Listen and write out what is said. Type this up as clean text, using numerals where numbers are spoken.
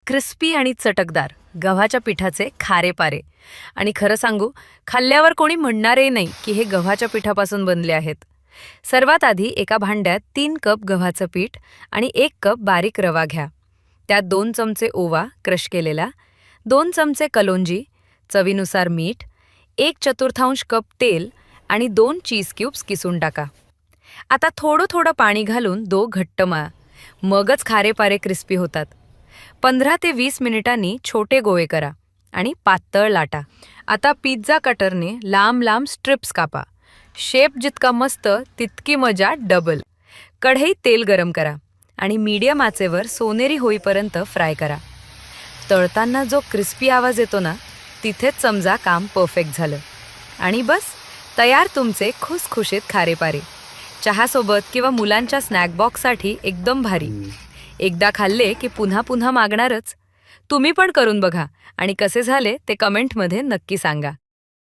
Crispy आणि चटकदार गव्हाच्या पिठाचे खारे पारे. आणि खरं सांगू, खाल्ल्यावर कोणी म्हणणारही नाही की हे गव्हाच्या पिठापासून बनले आहेत. सर्वात आधी एका भांड्यात 3 कप गव्हाचं पीठ आणि 1 कप बारीक रवा घ्या. त्यात 2 चमचे ओवा क्रश केलेला, 2 चमचे कलोंजी, चवीनुसार मीठ, 1/4 कप तेल आणि 2 चीज क्यूब्स किसून टाका. आता थोडं थोडं पाणी घालून घट्ट मळा. मगच खारे पारे क्रिस्पी होतात. 15 ते 20 मिनिटांनी छोटे गोळे करा आणि पातळ लाटा. आता पिझ्झा कटरने लांब लांब स्ट्रिप्स कापा. शेप जितका मस्त तितकी मजा डबल. कढईत तेल गरम करा आणि मीडियम आचेवर सोनेरी होईपर्यंत फ्राय करा. तळताना जो क्रिस्पी आवाज येतो ना, तिथेच समजा काम परफेक्ट झालं. आणि बस, तयार तुमचे खुसखुशीत खारेपारे. चहासोबत किंवा मुलांच्या स्नॅक बॉक्ससाठी एकदम भारी. एकदा खाल्ले की पुन्हा पुन्हा मागणारच. तुम्ही पण करून बघा आणि कसे झाले ते कमेंटमध्ये नक्की सांगा.